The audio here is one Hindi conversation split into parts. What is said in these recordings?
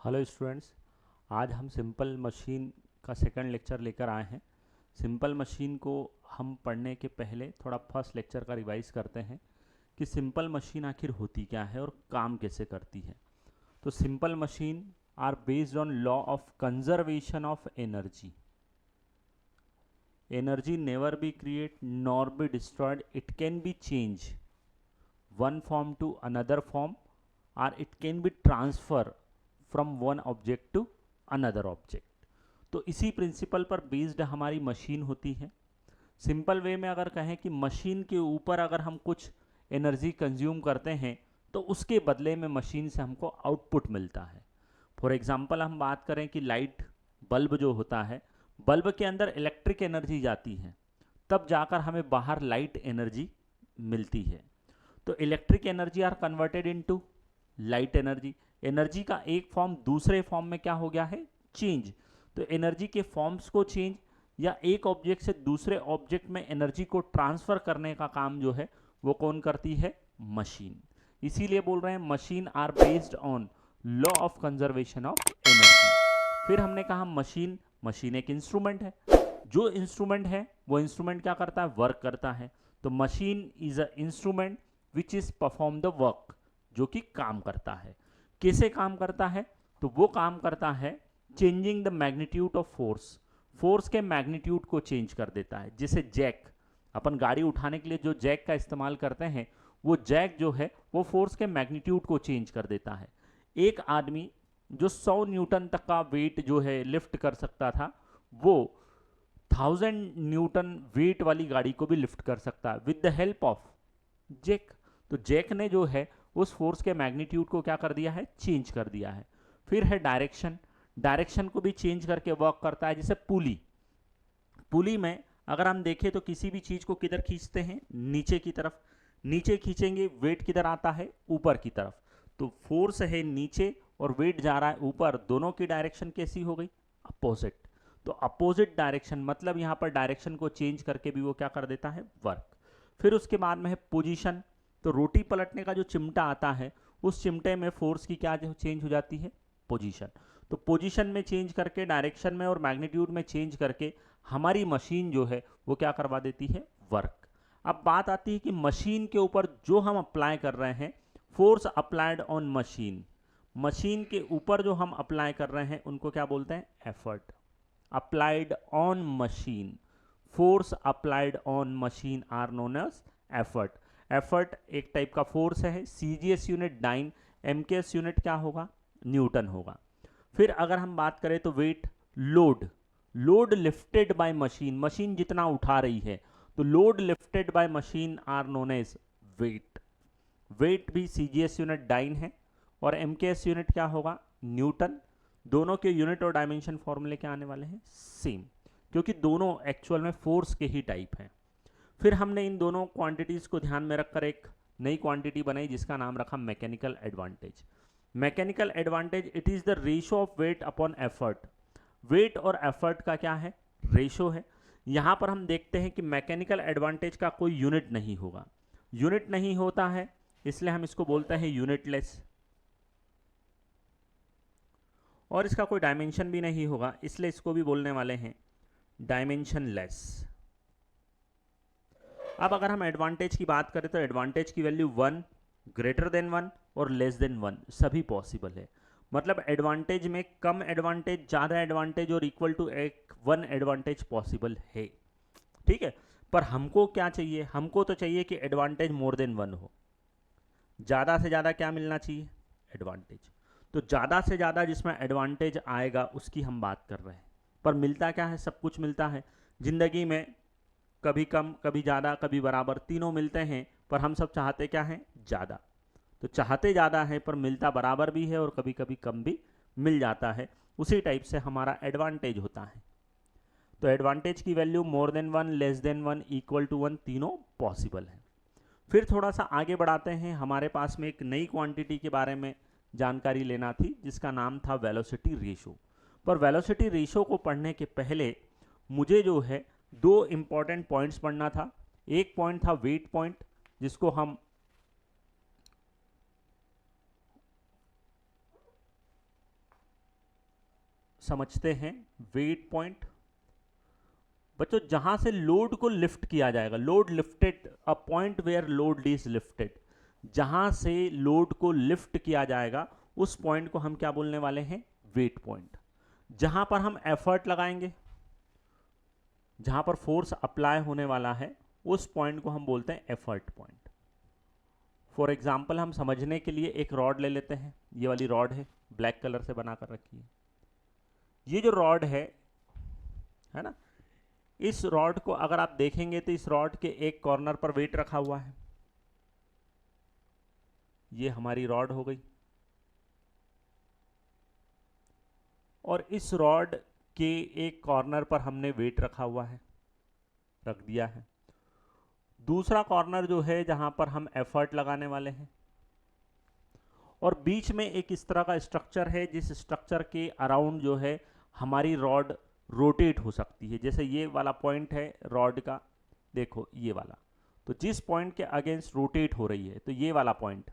हेलो स्टूडेंट्स, आज हम सिंपल मशीन का सेकंड लेक्चर लेकर आए हैं। सिंपल मशीन को हम पढ़ने के पहले थोड़ा फर्स्ट लेक्चर का रिवाइज करते हैं कि सिंपल मशीन आखिर होती क्या है और काम कैसे करती है। तो simple machine are based on law of conservation of energy. Energy never be create nor be destroyed, it can be change one form to another form और it can be transfer from one object to another object. तो इसी प्रिंसिपल पर बेस्ड हमारी मशीन होती है। सिंपल वे में अगर कहें कि मशीन के ऊपर अगर हम कुछ एनर्जी कंज्यूम करते हैं तो उसके बदले में मशीन से हमको आउटपुट मिलता है। फॉर एग्जांपल हम बात करें कि लाइट बल्ब जो होता है, बल्ब के अंदर इलेक्ट्रिक एनर्जी जाती है, तब जाकर हमें बाहर लाइट एनर्जी मिलती है। तो electric energy are converted into light energy. Energy का एक फॉर्म दूसरे फॉर्म में क्या हो गया है, चेंज। तो एनर्जी के फॉर्म्स को चेंज या एक ऑब्जेक्ट से दूसरे ऑब्जेक्ट में एनर्जी को ट्रांसफर करने का काम जो है वो कौन करती है, मशीन। इसीलिए बोल रहे हैं machine are based on law of conservation of energy. फिर हमने कहा मशीन एक इंस्ट्रूमेंट है। जो इंस्ट्रूमेंट है वो इंस्ट्रूमेंट क्या करता है, वर्क करता है। तो machine is a instrument which is perform the work, जो कि काम करता है। कैसे काम करता है, तो वो काम करता है changing the magnitude of force. Force के मैग्नीट्यूड को चेंज कर देता है। जैसे जैक, अपन गाड़ी उठाने के लिए जो जैक का इस्तेमाल करते हैं, वो जैक जो है वो फोर्स के मैग्नीट्यूड को चेंज कर देता है। एक आदमी जो 100 न्यूटन तक का वेट जो है लिफ्ट कर सकता था, वो 1000 न्यूटन वेट वाली गाड़ी को भी लिफ्ट कर सकता है with the help of jack. तो जैक ने जो है उस फोर्स के मैग्नीट्यूड को क्या कर दिया है, चेंज कर दिया है। फिर है डायरेक्शन। डायरेक्शन को भी चेंज करके वर्क करता है। जैसे पुली, पुली में अगर हम देखें तो किसी भी चीज को किधर खींचते हैं, नीचे की तरफ। नीचे खींचेंगे, वेट किधर आता है, ऊपर की तरफ। तो फोर्स है नीचे और वेट जा रहा है ऊपर, दोनों की डायरेक्शन कैसी हो गई, अपोजिट। तो अपोजिट डायरेक्शन मतलब यहां पर डायरेक्शन को चेंज करके भी वो क्या कर देता है, वर्क। फिर उसके बाद में है पोजीशन। तो रोटी पलटने का जो चिमटा आता है, उस चिमटे में फोर्स की क्या चेंज हो जाती है, पोजीशन। तो पोजीशन में चेंज करके, डायरेक्शन में और मैग्नीट्यूड में चेंज करके हमारी मशीन जो है वो क्या करवा देती है, वर्क। अब बात आती है कि मशीन के ऊपर जो हम अप्लाई कर रहे हैं, force applied on machine, machine के ऊपर जो हम अप्लाई कर रहे हैं उनको क्या बोलते हैं, effort. Applied on machine, force applied on machine are known as effort. Effort एक टाइप का फोर्स है। CGS unit dyne, MKS unit क्या होगा, न्यूटन होगा। फिर अगर हम बात करें तो weight, load, load lifted by machine, machine जितना उठा रही है, तो load lifted by machine are known as weight. Weight भी सीजीएस यूनिट डाइन है और एमकेएस यूनिट क्या होगा, न्यूटन। दोनों के यूनिट और डायमेंशन फॉर्मूले क्या आने वाले हैं, सेम, क्योंकि दोनों एक्चुअल में फोर्स के ही टाइप हैं। फिर हमने इन दोनों क्वांटिटीज को ध्यान में रखकर एक नई क्वांटिटी बनाई जिसका नाम रखा mechanical advantage. Mechanical advantage, it is the ratio of weight upon effort. Weight और एफर्ट का क्या है, रेशो है। यहां पर हम देखते हैं कि मैकेनिकल एडवांटेज का कोई यूनिट नहीं होगा। यूनिट नहीं होता है इसलिए हम इसको बोलते हैं यूनिटलेस। और इसका कोई डायमेंशन भी नहीं होगा इसलिए इसको भी बोलने वाले हैं डायमेंशनलेस। अब अगर हम एडवांटेज की बात करें तो एडवांटेज की वैल्यू 1, ग्रेटर देन 1 और लेस देन 1 सभी पॉसिबल है। मतलब एडवांटेज में कम एडवांटेज, ज़्यादा एडवांटेज और इक्वल टू एक 1 एडवांटेज पॉसिबल है। ठीक है, पर हमको क्या चाहिए, हमको तो चाहिए कि एडवांटेज मोर देन 1 हो। ज़्यादा से ज़्यादा क्या मिलना चाहिए, एडवांटेज। तो ज़्यादा से ज़्यादा जिसमें एडवांटेज आएगा उसकी हम बात कर रहे हैं। पर मिलता क्या है, सब कुछ मिलता है ज़िंदगी में, कभी कम कभी ज़्यादा कभी बराबर, तीनों मिलते हैं। पर हम सब चाहते क्या हैं, ज़्यादा। तो चाहते ज़्यादा है पर मिलता बराबर भी है और कभी कभी कम भी मिल जाता है। उसी टाइप से हमारा एडवांटेज होता है। तो एडवांटेज की value more than 1, less than 1, equal to 1 तीनों पॉसिबल है। फिर थोड़ा सा आगे बढ़ाते हैं। हमारे पास में एक नई क्वांटिटी के बारे में जानकारी लेना थी जिसका नाम था वेलोसिटी रेशो। पर वेलोसिटी रेशो को पढ़ने के पहले मुझे जो है दो इंपॉर्टेंट पॉइंट्स पढ़ना था। एक पॉइंट था वेट पॉइंट, जिसको हम समझते हैं वेट पॉइंट। बच्चों जहां से लोड को लिफ्ट किया जाएगा, load lifted, a point where load is lifted, जहां से लोड को लिफ्ट किया जाएगा उस पॉइंट को हम क्या बोलने वाले हैं, वेट पॉइंट। जहां पर हम एफर्ट लगाएंगे, जहां पर फोर्स अप्लाई होने वाला है, उस पॉइंट को हम बोलते हैं एफर्ट पॉइंट। फॉर एग्जाम्पल हम समझने के लिए एक रॉड ले लेते हैं, ये वाली रॉड है, ब्लैक कलर से बना कर रखी है। ये जो रॉड है ना, इस रॉड को अगर आप देखेंगे तो इस रॉड के एक कॉर्नर पर वेट रखा हुआ है, ये हमारी रॉड हो गई, और इस रॉड के एक कॉर्नर पर हमने वेट रखा हुआ है, रख दिया है। दूसरा कॉर्नर जो है जहां पर हम एफर्ट लगाने वाले हैं, और बीच में एक इस तरह का स्ट्रक्चर है जिस स्ट्रक्चर के अराउंड जो है हमारी रॉड रोटेट हो सकती है। जैसे ये वाला पॉइंट है रॉड का, देखो ये वाला, तो जिस पॉइंट के अगेंस्ट रोटेट हो रही है, तो ये वाला पॉइंट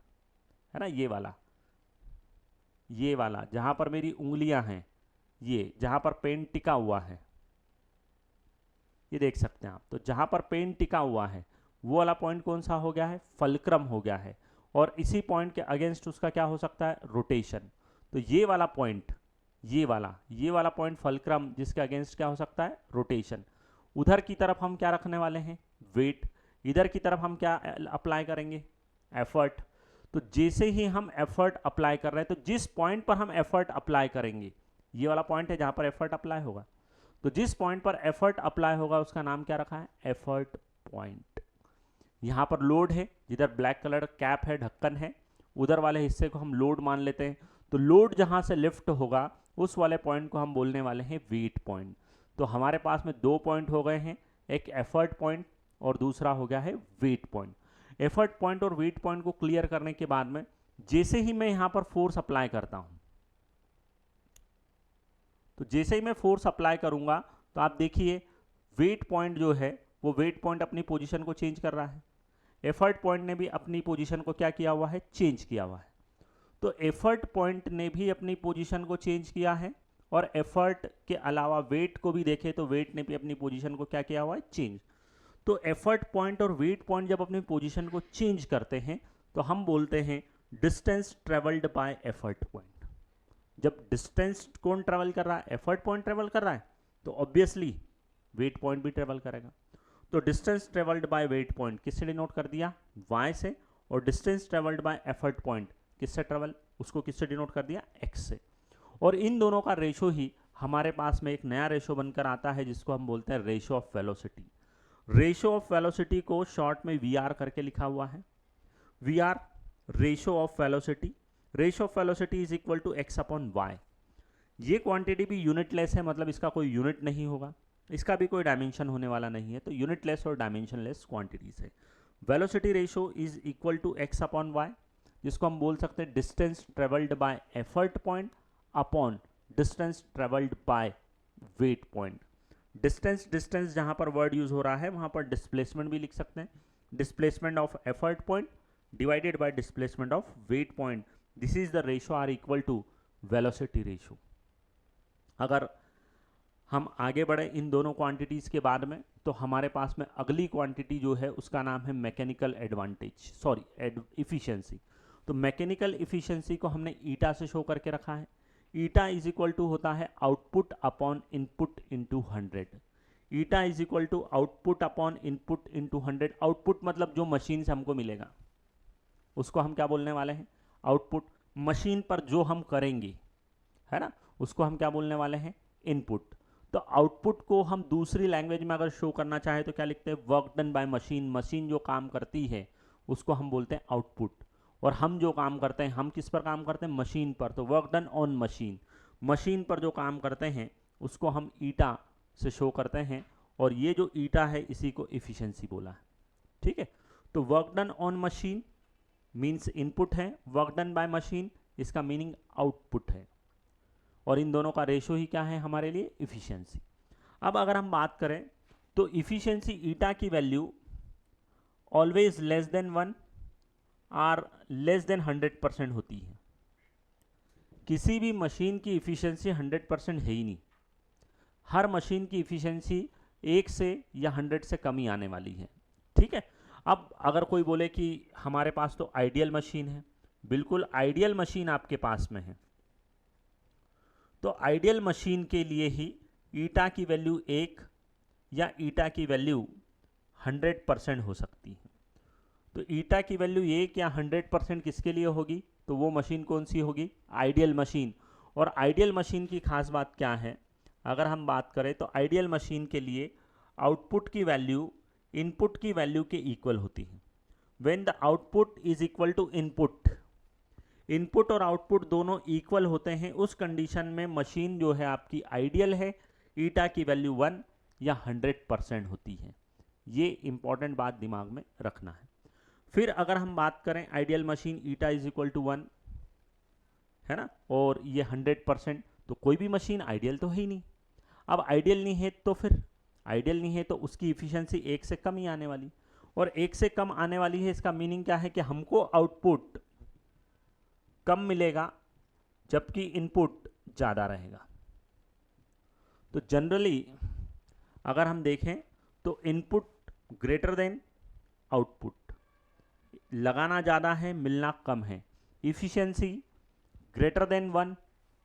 है ना, ये वाला जहां पर मेरी उंगलियां हैं, ये जहां पर पेन टिका हुआ है, ये देख सकते हैं आप। तो जहां पर पेन टिका हुआ है वो वाला पॉइंट कौन सा हो गया है, फलक्रम हो गया है, और इसी पॉइंट के अगेंस्ट उसका क्या हो सकता है, रोटेशन। तो ये वाला पॉइंट, ये वाला पॉइंट फलक्रम, जिसके अगेंस्ट क्या हो सकता है, रोटेशन। उधर की तरफ हम क्या रखने वाले हैं, वेट। इधर की तरफ हम क्या अप्लाई करेंगे, एफर्ट। तो जैसे ही हम एफर्ट अप्लाई कर रहे हैं, तो जिस पॉइंट पर हम एफर्ट अप्लाई करेंगे, ये वाला पॉइंट है जहां पर एफर्ट अप्लाई होगा, तो जिस पॉइंट पर एफर्ट अप्लाई होगा उसका नाम क्या रखा है, एफर्ट पॉइंट। यहां पर लोड है, जिधर ब्लैक कलर कैप है, ढक्कन है, उधर वाले हिस्से को हम लोड मान लेते हैं। तो लोड जहां से लिफ्ट होगा उस वाले पॉइंट को हम बोलने वाले हैं वेट पॉइंट। तो हमारे पास में दो पॉइंट हो गए हैं, एक एफर्ट पॉइंट और दूसरा हो गया है वेट पॉइंट। एफर्ट पॉइंट और वेट पॉइंट को क्लियर करने के बाद में जैसे ही मैं यहां पर फोर्स अप्लाई करता हूं, तो जैसे ही मैं फोर्स अप्लाई करूंगा तो आप देखिए वेट पॉइंट जो है वो वेट पॉइंट अपनी पोजीशन को चेंज कर रहा है, एफर्ट पॉइंट ने भी अपनी पोजीशन को क्या किया हुआ है, चेंज किया हुआ है। तो एफर्ट पॉइंट ने भी अपनी पोजीशन को चेंज किया है, और एफर्ट के अलावा वेट को भी देखें तो वेट ने भी अपनी पोजीशन को क्या किया हुआ है, चेंज। तो एफर्ट पॉइंट और वेट पॉइंट जब अपनी पोजीशन को चेंज करते हैं तो हम बोलते हैं distance travelled by effort point. जब डिस्टेंस कौन ट्रेवल कर रहा है, एफर्ट पॉइंट ट्रेवल कर रहा है, तो ऑब्वियसली वेट पॉइंट भी ट्रेवल करेगा। तो distance travelled by weight point किससे डिनोट कर दिया, y से, और distance travelled by effort point किससे ट्रेवल, उसको किससे डिनोट कर दिया, x से। और इन दोनों का रेशो ही हमारे पास में एक नया रेशो बनकर आता है जिसको हम बोलते हैं ratio of velocity. Ratio of velocity को शॉर्ट में वी करके लिखा हुआ है, V ratio of velocity. Ratio of velocity is equal to X upon Y. ये क्वांटिटी भी यूनिटलेस है, मतलब इसका कोई यूनिट नहीं होगा, इसका भी कोई डायमेंशन होने वाला नहीं है, तो यूनिटलेस और डायमेंशनलेस क्वांटिटीज है। Velocity ratio is equal to X upon Y, जिसको हम बोल सकते हैं distance travelled by effort point upon distance travelled by weight point. Distance जहां पर वर्ड यूज हो रहा है वहां पर डिस्प्लेसमेंट भी लिख सकते हैं, displacement of effort point divided by displacement of weight point. This is the ratio are equal to velocity ratio. अगर हम आगे बढ़े इन दोनों क्वांटिटीज के बाद में, तो हमारे पास में अगली क्वांटिटी जो है उसका नाम है मैकेनिकल एडवांटेज, सॉरी इफिशिएंसी। तो मैकेनिकल इफिशिएंसी को हमने ईटा से शो करके रखा है। ईटा इज इक्वल टू होता है output upon input into 100। Eta is equal to output upon input into 100। Output मतलब जो मशीन से हमको मिलेगा उसको हम क्या बोलने वाले हैं, आउटपुट। मशीन पर जो हम करेंगे है ना, उसको हम क्या बोलने वाले हैं, इनपुट। तो आउटपुट को हम दूसरी लैंग्वेज में अगर शो करना चाहे तो क्या लिखते हैं, work done by machine. Machine जो काम करती है उसको हम बोलते हैं आउटपुट, और हम जो काम करते हैं, हम किस पर काम करते हैं, मशीन पर, तो work done on machine. Machine पर जो काम करते हैं उसको हम ईटा से शो करते हैं, और ये जो ईटा है इसी को इफिशिएंसी बोला है, ठीक है। तो work done on machine means input है, वर्क डन बाय मशीन इसका मीनिंग आउटपुट है, और इन दोनों का रेशो ही क्या है हमारे लिए, इफिशिएंसी। अब अगर हम बात करें तो इफिशिएंसी ईटा की वैल्यू ऑलवेज लेस देन 1 और लेस देन 100% होती है। किसी भी मशीन की इफ़िशेंसी 100% है ही नहीं। हर मशीन की इफ़िशेंसी 1 से या 100 से कम ही आने वाली है। ठीक है। अब अगर कोई बोले कि हमारे पास तो आइडियल मशीन है, बिल्कुल आइडियल मशीन आपके पास में है, तो आइडियल मशीन के लिए ही ईटा की वैल्यू 1 या ईटा की वैल्यू 100% हो सकती है। तो ईटा की वैल्यू 1 या 100% किसके लिए होगी? तो वो मशीन कौन सी होगी? Ideal machine. और आइडियल मशीन की खास बात क्या है? अगर हम बात करें तो आइडियल मशीन के लिए आउटपुट की वैल्यू इनपुट की वैल्यू के इक्वल होती है। When the output is equal to input, input और आउटपुट दोनों इक्वल होते हैं, उस कंडीशन में मशीन जो है आपकी आइडियल है। ईटा की वैल्यू 1 या 100% होती है। ये इंपॉर्टेंट बात दिमाग में रखना है। फिर अगर हम बात करें ideal machine eta is equal to 1 है ना, और ये 100%, तो कोई भी मशीन आइडियल तो है ही नहीं। अब आइडियल नहीं है तो फिर आइडियल नहीं है तो उसकी इफिशिएंसी 1 से कम ही आने वाली, और 1 से कम आने वाली है, इसका मीनिंग क्या है कि हमको आउटपुट कम मिलेगा जबकि इनपुट ज़्यादा रहेगा। तो जनरली अगर हम देखें तो इनपुट ग्रेटर देन आउटपुट, लगाना ज़्यादा है मिलना कम है। इफिशिएंसी ग्रेटर देन 1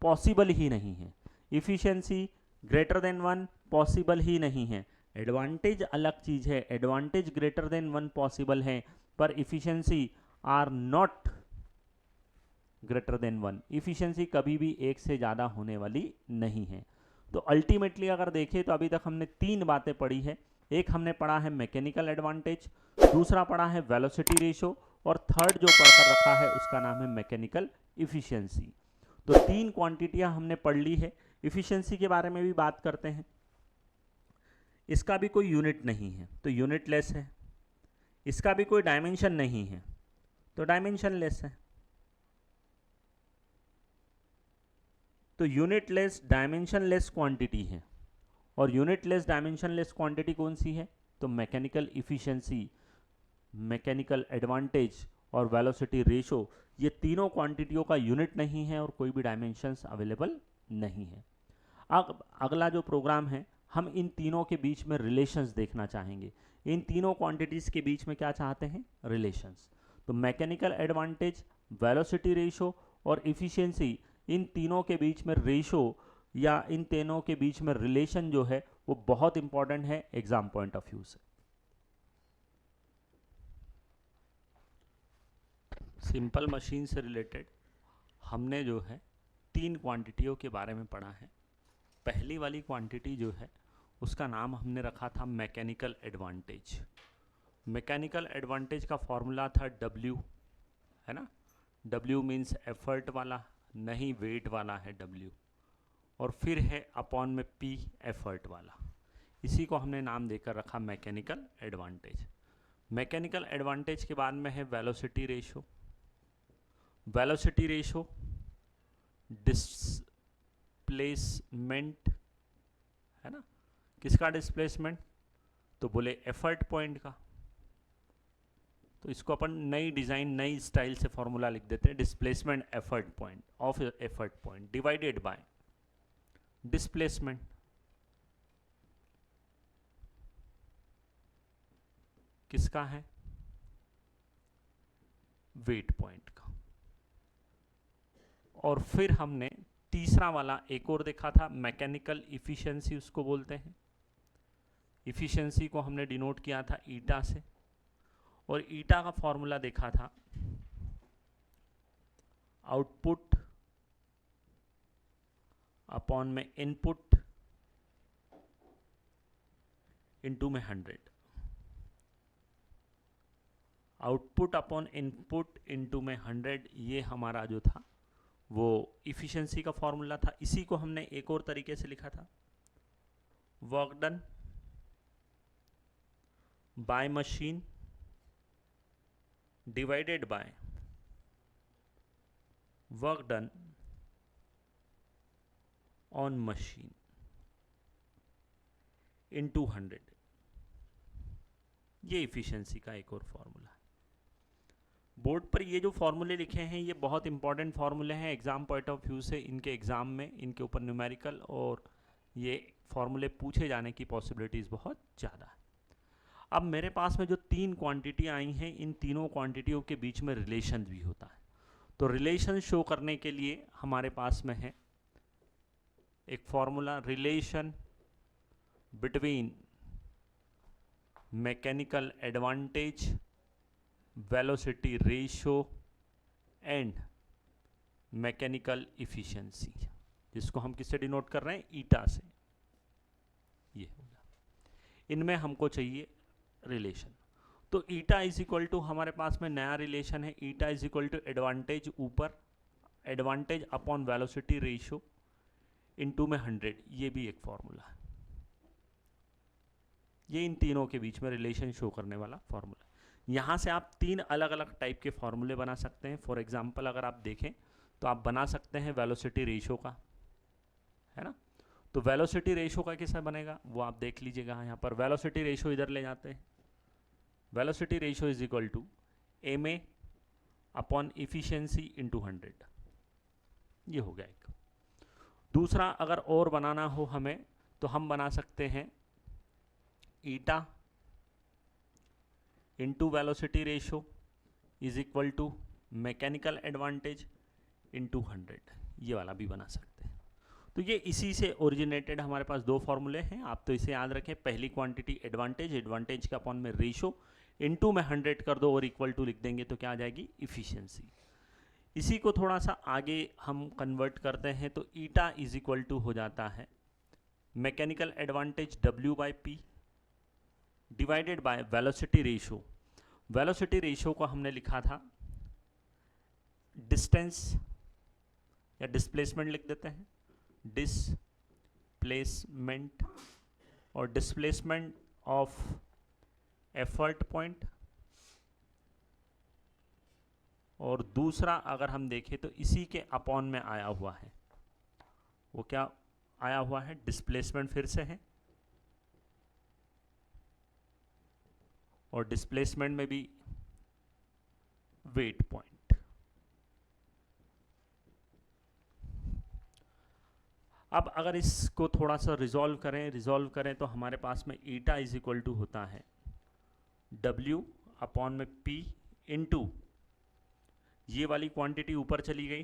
पॉसिबल ही नहीं है। इफिशिएंसी ग्रेटर देन 1 पॉसिबल ही नहीं है। एडवांटेज अलग चीज़ है, एडवांटेज ग्रेटर देन 1 पॉसिबल है, पर efficiency are not greater than 1। Efficiency कभी भी 1 से ज़्यादा होने वाली नहीं है। तो अल्टीमेटली अगर देखें तो अभी तक हमने 3 बातें पढ़ी है। एक हमने पढ़ा है मैकेनिकल एडवांटेज, दूसरा पढ़ा है वेलोसिटी रेशो, और थर्ड जो पढ़कर रखा है उसका नाम है मैकेनिकल इफिशिएंसी। तो 3 क्वांटिटियां हमने पढ़ ली है। इफिशिएंसी के बारे में भी बात करते हैं। इसका भी कोई यूनिट नहीं है तो यूनिट लेस है। इसका भी कोई डायमेंशन नहीं है तो डायमेंशन लेस है। तो unit less dimension less quantity है, और unit less dimension less quantity कौन सी है? तो मैकेनिकल इफिशिएंसी, मैकेनिकल एडवांटेज और वेलोसिटी रेशो, ये तीनों क्वांटिटियों का यूनिट नहीं है और कोई भी डायमेंशंस अवेलेबल नहीं है। अब अगला जो प्रोग्राम है, हम इन तीनों के बीच में रिलेशंस देखना चाहेंगे। इन तीनों क्वांटिटीज़ के बीच में क्या चाहते हैं? रिलेशंस। तो मैकेनिकल एडवांटेज, वेलोसिटी रेशो और इफिशिएंसी, इन तीनों के बीच में रेशो या इन तीनों के बीच में रिलेशन जो है वो बहुत इंपॉर्टेंट है एग्जाम पॉइंट ऑफ व्यू से। सिंपल मशीन से रिलेटेड हमने जो है 3 क्वांटिटियों के बारे में पढ़ा है। पहली वाली क्वांटिटी जो है उसका नाम हमने रखा था मैकेनिकल एडवांटेज। मैकेनिकल एडवांटेज का फॉर्मूला था W, है ना। W मीन्स एफर्ट वाला, नहीं वेट वाला है W, और फिर है अपॉन में P एफर्ट वाला। इसी को हमने नाम देकर रखा मैकेनिकल एडवांटेज। मैकेनिकल एडवांटेज के बाद में है velocity ratio. Velocity ratio displacement, है ना। किसका डिस्प्लेसमेंट? तो बोले एफर्ट पॉइंट का। तो इसको अपन नई डिज़ाइन नई स्टाइल से फॉर्मूला लिख देते हैं, displacement effort point of effort point divided by displacement. किसका है? वेट पॉइंट का। और फिर हमने तीसरा वाला एक और देखा था, मैकेनिकल इफिशिएंसी उसको बोलते हैं। इफिशिएंसी को हमने डिनोट किया था ईटा से, और ईटा का फॉर्मूला देखा था आउटपुट अपॉन में इनपुट इनटू में 100। आउटपुट अपॉन इनपुट इनटू में 100, ये हमारा जो था वो इफिशिएंसी का फॉर्मूला था। इसी को हमने एक और तरीके से लिखा था, work done by machine divided by work done on machine into 100। ये इफिशिएंसी का एक और फॉर्मूला है। बोर्ड पर ये जो फॉर्मूले लिखे हैं ये बहुत इंपॉर्टेंट फार्मूले हैं एग्ज़ाम पॉइंट ऑफ व्यू से। इनके एग्ज़ाम में इनके ऊपर न्यूमेरिकल और ये फार्मूले पूछे जाने की पॉसिबिलिटीज़ बहुत ज़्यादा है। अब मेरे पास में जो तीन क्वांटिटी आई हैं, इन तीनों क्वांटिटियों के बीच में रिलेशन भी होता है। तो रिलेशन शो करने के लिए हमारे पास में है एक formula, relation between mechanical advantage, velocity ratio and mechanical efficiency, जिसको हम किससे डिनोट कर रहे हैं, ईटा से। ये होगा, इनमें हमको चाहिए रिलेशन। तो ईटा इज इक्वल टू, हमारे पास में नया रिलेशन है, eta is equal to advantage ऊपर, advantage upon velocity ratio into में 100, ये भी एक फॉर्मूला है। ये इन तीनों के बीच में रिलेशन शो करने वाला फॉर्मूला है। यहाँ से आप तीन अलग अलग टाइप के फॉर्मूले बना सकते हैं। फॉर एग्जांपल अगर आप देखें तो आप बना सकते हैं वेलोसिटी रेशियो का, है ना। तो वेलोसिटी रेशियो का कैसा बनेगा वो आप देख लीजिएगा। यहाँ पर वेलोसिटी रेशियो इधर ले जाते हैं। Velocity ratio is equal to M A upon efficiency into 100, ये हो गया एक। दूसरा अगर और बनाना हो हमें तो हम बना सकते हैं eta into velocity ratio is equal to mechanical advantage into 100, ये वाला भी बना सकते हैं। तो ये इसी से ओरिजिनेटेड हमारे पास दो फॉर्मूले हैं, आप तो इसे याद रखें। पहली क्वांटिटी एडवांटेज, एडवांटेज का अपॉन में रेशियो, इनटू में 100 कर दो और इक्वल टू लिख देंगे तो क्या आ जाएगी, इफिशियंसी। इसी को थोड़ा सा आगे हम कन्वर्ट करते हैं तो ईटा इज इक्वल टू हो जाता है mechanical advantage W by P divided by velocity ratio. Velocity ratio को हमने लिखा था डिस्टेंस या डिस्प्लेसमेंट लिख देते हैं, डिस्प्लेसमेंट, और डिस्प्लेसमेंट ऑफ एफर्ट पॉइंट। और दूसरा अगर हम देखें तो इसी के अपॉन में आया हुआ है, वो क्या आया हुआ है, डिस्प्लेसमेंट फिर से है, और डिस्प्लेसमेंट में भी वेट पॉइंट। अब अगर इसको थोड़ा सा रिजॉल्व करें तो हमारे पास में ईटा इज इक्वल टू होता है W अपॉन में P इंटू, ये वाली क्वांटिटी ऊपर चली गई,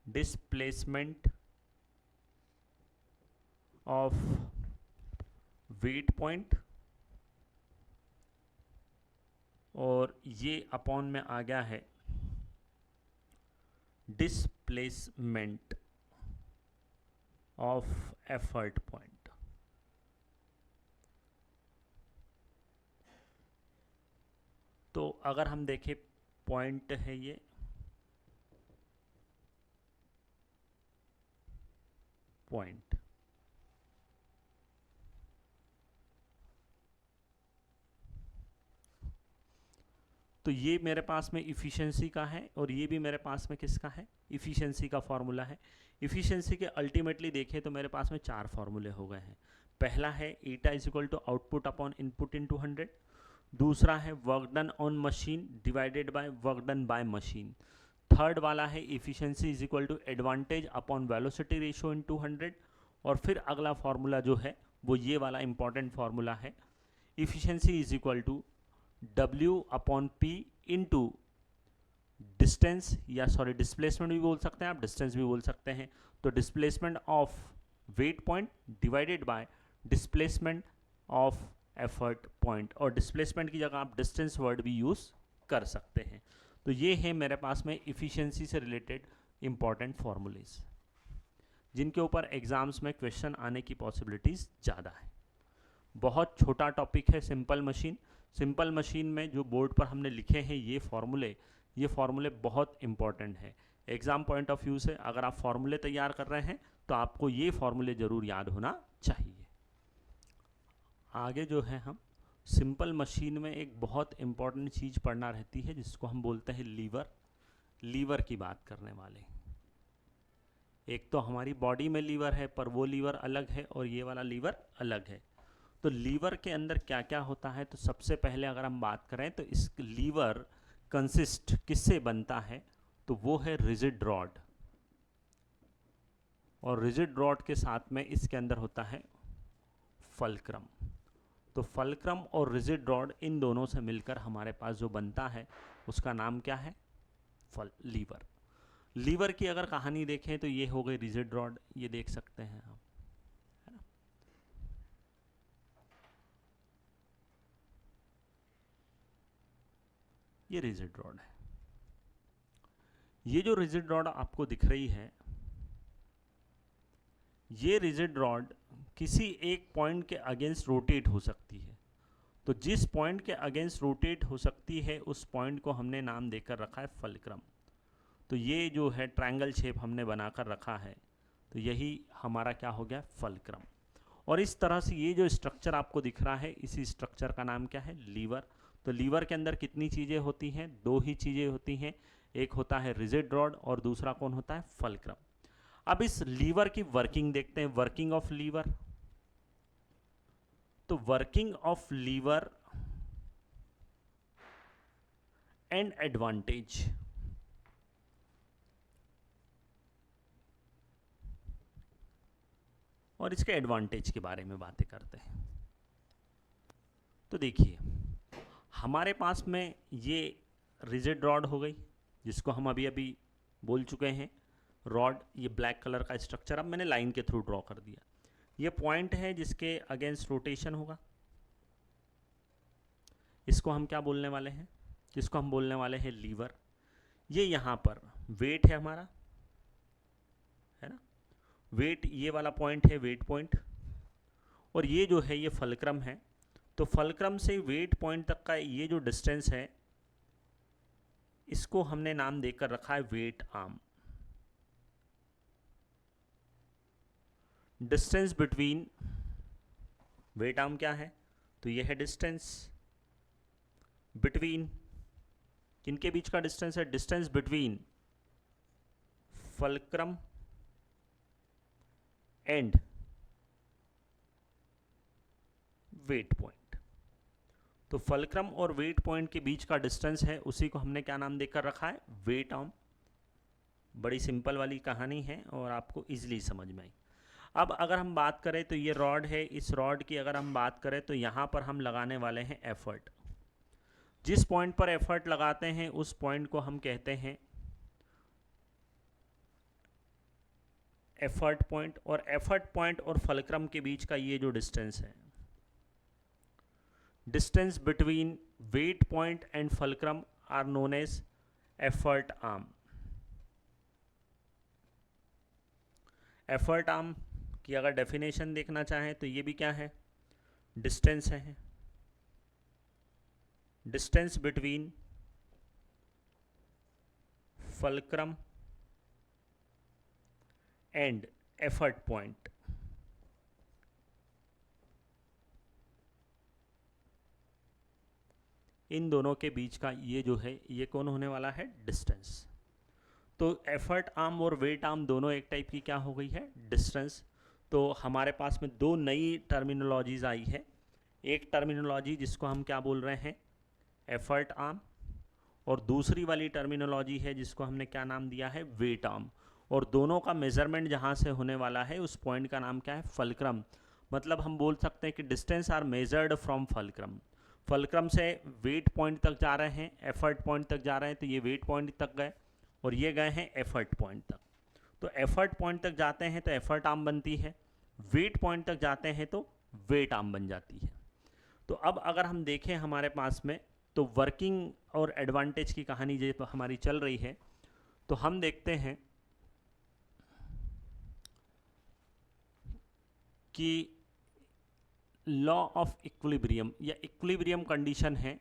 डिस्प्लेसमेंट ऑफ वेट पॉइंट, और ये अपॉन में आ गया है डिस्प्लेसमेंट ऑफ एफर्ट पॉइंट। तो अगर हम देखें पॉइंट है ये, पॉइंट, तो ये मेरे पास में इफ़िशियंसी का है और ये भी मेरे पास में किसका है, इफ़िशियंसी का फॉर्मूला है। इफ़िशियंसी के अल्टीमेटली देखें तो मेरे पास में चार फॉर्मूले हो गए हैं। पहला है eta is equal to output upon input into 100। दूसरा है work done on machine divided by work done by machine. Third वाला है efficiency is equal to advantage upon velocity ratio into 100। और फिर अगला फार्मूला जो है वो ये वाला इंपॉर्टेंट फार्मूला है, efficiency is equal to W upon P into distance, या सॉरी डिस्प्लेसमेंट भी बोल सकते हैं आप, डिस्टेंस भी बोल सकते हैं। तो displacement of weight point divided by displacement of effort point, और डिस्प्लेसमेंट की जगह आप डिस्टेंस वर्ड भी यूज़ कर सकते हैं। तो ये है मेरे पास में इफ़िशियंसी से रिलेटेड इंपॉर्टेंट फार्मूलेज, जिनके ऊपर एग्जाम्स में क्वेश्चन आने की पॉसिबिलिटीज़ ज़्यादा है। बहुत छोटा टॉपिक है सिंपल मशीन। सिंपल मशीन में जो बोर्ड पर हमने लिखे हैं ये फार्मूले बहुत इंपॉर्टेंट है एग्ज़ाम पॉइंट ऑफ व्यू से। अगर आप फार्मूले तैयार कर रहे हैं तो आपको ये फार्मूले ज़रूर याद होना चाहिए। आगे जो है हम सिंपल मशीन में एक बहुत इंपॉर्टेंट चीज़ पढ़ना रहती है जिसको हम बोलते हैं लीवर। लीवर की बात करने वाले, एक तो हमारी बॉडी में लीवर है पर वो लीवर अलग है और ये वाला लीवर अलग है। तो लीवर के अंदर क्या क्या होता है, तो सबसे पहले अगर हम बात करें तो इस लीवर कंसिस्ट किससे बनता है, तो वो है रिजिड रॉड, और रिजिड रॉड के साथ में इसके अंदर होता है फल्क्रम। तो फल्क्रम और रिजिड रॉड इन दोनों से मिलकर हमारे पास जो बनता है उसका नाम क्या है, लीवर। लीवर की अगर कहानी देखें तो ये हो गई रिजिड रॉड, ये देख सकते हैं आप, है ना। ये रिजिड रॉड है। ये जो रिजिड रॉड आपको दिख रही है, ये रिजिड रॉड किसी एक पॉइंट के अगेंस्ट रोटेट हो सकती है। तो जिस पॉइंट के अगेंस्ट रोटेट हो सकती है उस पॉइंट को हमने नाम देकर रखा है फल्क्रम। तो ये जो है ट्रायंगल शेप हमने बनाकर रखा है, तो यही हमारा क्या हो गया, फल्क्रम। और इस तरह से ये जो स्ट्रक्चर आपको दिख रहा है, इसी स्ट्रक्चर का नाम क्या है, लीवर। तो लीवर के अंदर कितनी चीज़ें होती हैं, दो ही चीज़ें होती हैं, एक होता है रिजिड रॉड और दूसरा कौन होता है, फल्क्रम। अब इस लीवर की वर्किंग देखते हैं, वर्किंग ऑफ लीवर। तो working of lever and advantage. और इसके एडवांटेज के बारे में बातें करते हैं। तो देखिए, हमारे पास में ये रिजिड रॉड हो गई, जिसको हम अभी अभी बोल चुके हैं रॉड, ये ब्लैक कलर का स्ट्रक्चर अब मैंने लाइन के थ्रू ड्रॉ कर दिया। ये पॉइंट है जिसके अगेंस्ट रोटेशन होगा, इसको हम क्या बोलने वाले हैं, जिसको हम बोलने वाले हैं लीवर। ये यहाँ पर वेट है हमारा, है ना, वेट, ये वाला पॉइंट है वेट पॉइंट, और ये जो है ये फल्क्रम है। तो फल्क्रम से वेट पॉइंट तक का ये जो डिस्टेंस है, इसको हमने नाम देकर रखा है weight arm. Distance between, weight arm क्या है, तो ये है डिस्टेंस बिटवीन, किनके बीच का डिस्टेंस है, distance between fulcrum and weight point. तो फल्क्रम और वेट पॉइंट के बीच का डिस्टेंस है, उसी को हमने क्या नाम देकर रखा है, वेट आर्म। बड़ी सिंपल वाली कहानी है और आपको इजीली समझ में आई। अब अगर हम बात करें तो ये रॉड है, इस रॉड की अगर हम बात करें तो यहाँ पर हम लगाने वाले हैं एफर्ट। जिस पॉइंट पर एफर्ट लगाते हैं उस पॉइंट को हम कहते हैं एफर्ट पॉइंट। और एफर्ट पॉइंट और फल्क्रम के बीच का ये जो डिस्टेंस है, distance between weight point and fulcrum are known as effort arm. Effort arm की अगर डेफिनेशन देखना चाहें तो ये भी क्या है, डिस्टेंस है, distance between fulcrum and effort point. इन दोनों के बीच का ये जो है, ये कौन होने वाला है, डिस्टेंस। तो एफर्ट आर्म और वेट आर्म दोनों एक टाइप की क्या हो गई है, डिस्टेंस। तो हमारे पास में दो नई टर्मिनोलॉजीज आई है। एक टर्मिनोलॉजी जिसको हम क्या बोल रहे हैं, एफर्ट आर्म, और दूसरी वाली टर्मिनोलॉजी है जिसको हमने क्या नाम दिया है, वेट आर्म। और दोनों का मेजरमेंट जहाँ से होने वाला है उस पॉइंट का नाम क्या है, फल्क्रम। मतलब हम बोल सकते हैं कि distance are measured from fulcrum. Fulcrum से वेट पॉइंट तक जा रहे हैं, एफर्ट पॉइंट तक जा रहे हैं, तो ये वेट पॉइंट तक गए और ये गए हैं एफर्ट पॉइंट तक। तो एफर्ट पॉइंट तक जाते हैं तो एफर्ट आर्म बनती है, वेट पॉइंट तक जाते हैं तो वेट आर्म बन जाती है। तो अब अगर हम देखें हमारे पास में, तो वर्किंग और एडवांटेज की कहानी जो हमारी चल रही है, तो हम देखते हैं कि लॉ ऑफ इक्विलिब्रियम या इक्विलिब्रियम कंडीशन है।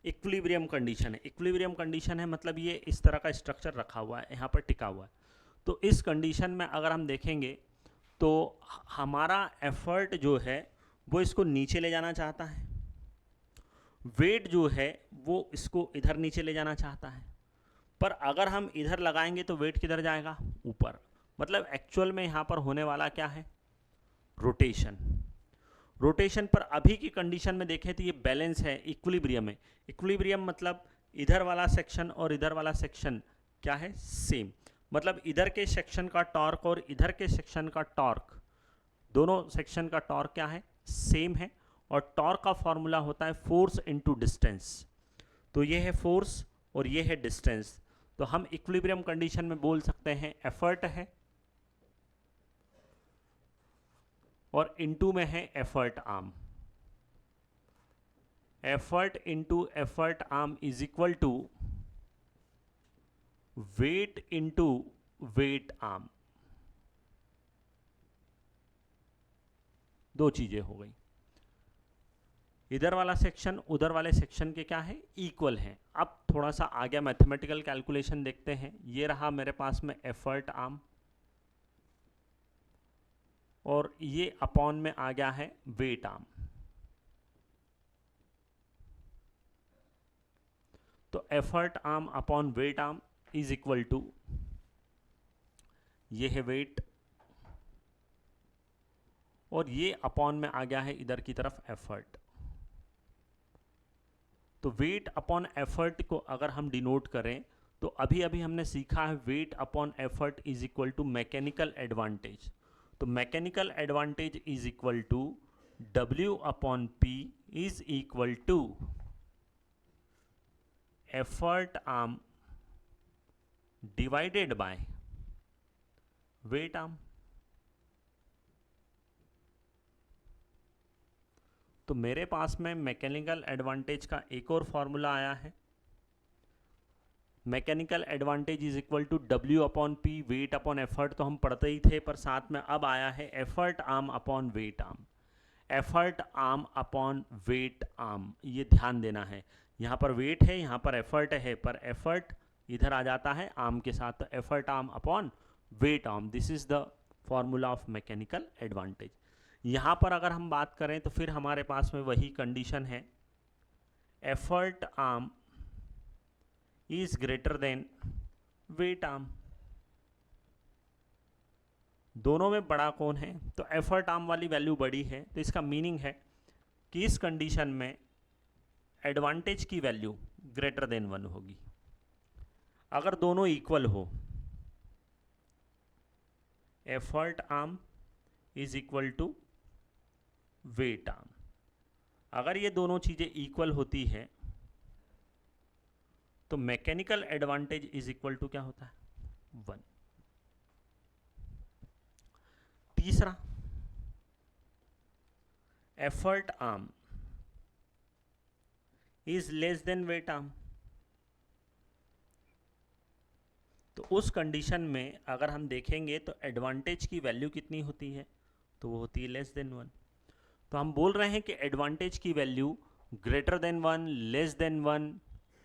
इक्विलिब्रियम कंडीशन है, इक्विलिब्रियम कंडीशन है मतलब ये इस तरह का स्ट्रक्चर रखा हुआ है, यहाँ पर टिका हुआ है। तो इस कंडीशन में अगर हम देखेंगे तो हमारा एफर्ट जो है वो इसको नीचे ले जाना चाहता है, वेट जो है वो इसको इधर नीचे ले जाना चाहता है। पर अगर हम इधर लगाएंगे तो वेट किधर जाएगा, ऊपर। मतलब एक्चुअल में यहाँ पर होने वाला क्या है, रोटेशन। रोटेशन पर अभी की कंडीशन में देखें तो ये बैलेंस है, इक्विलिब्रियम है। इक्विलिब्रियम मतलब इधर वाला सेक्शन और इधर वाला सेक्शन क्या है, सेम। मतलब इधर के सेक्शन का टॉर्क और इधर के सेक्शन का टॉर्क, दोनों सेक्शन का टॉर्क क्या है, सेम है। और टॉर्क का फॉर्मूला होता है फोर्स इनटू डिस्टेंस। तो ये है फोर्स और ये है डिस्टेंस। तो हम इक्विलिब्रियम कंडीशन में बोल सकते हैं एफर्ट है और इनटू में है effort arm. Effort into effort arm is equal to weight into weight arm. दो चीजें हो गई, इधर वाला सेक्शन उधर वाले सेक्शन के क्या है, इक्वल हैं। अब थोड़ा सा आगे मैथमेटिकल कैलकुलेशन देखते हैं। ये रहा मेरे पास में एफर्ट आर्म और ये अपॉन में आ गया है वेट आर्म। तो effort arm upon weight arm is equal to, ये है वेट और ये अपॉन में आ गया है इधर की तरफ एफर्ट। तो वेट अपॉन एफर्ट को अगर हम डिनोट करें तो अभी अभी हमने सीखा है weight upon effort is equal to mechanical advantage. तो mechanical advantage is equal to W upon P is equal to effort arm divided by weight arm. तो मेरे पास में मैकेनिकल एडवांटेज का एक और फॉर्मूला आया है। Mechanical advantage is equal to W upon P weight upon effort तो हम पढ़ते ही थे, पर साथ में अब आया है effort arm upon weight arm. Effort arm upon weight arm, ये ध्यान देना है। यहाँ पर वेट है, यहाँ पर एफर्ट है, पर एफर्ट इधर आ जाता है आर्म के साथ। तो effort arm upon weight arm, this is the formula of mechanical advantage. यहाँ पर अगर हम बात करें तो फिर हमारे पास में वही कंडीशन है, effort arm is greater than weight arm. दोनों में बड़ा कौन है, तो एफर्ट आर्म वाली वैल्यू बड़ी है। तो इसका मीनिंग है कि इस कंडीशन में एडवांटेज की वैल्यू ग्रेटर देन 1 होगी। अगर दोनों इक्वल हो, effort arm is equal to weight arm, अगर ये दोनों चीजें इक्वल होती है तो mechanical advantage is equal to क्या होता है, 1। तीसरा, effort arm is less than weight arm. तो उस कंडीशन में अगर हम देखेंगे तो एडवांटेज की वैल्यू कितनी होती है, तो वो होती है लेस देन 1। तो हम बोल रहे हैं कि एडवांटेज की value greater than 1, less than 1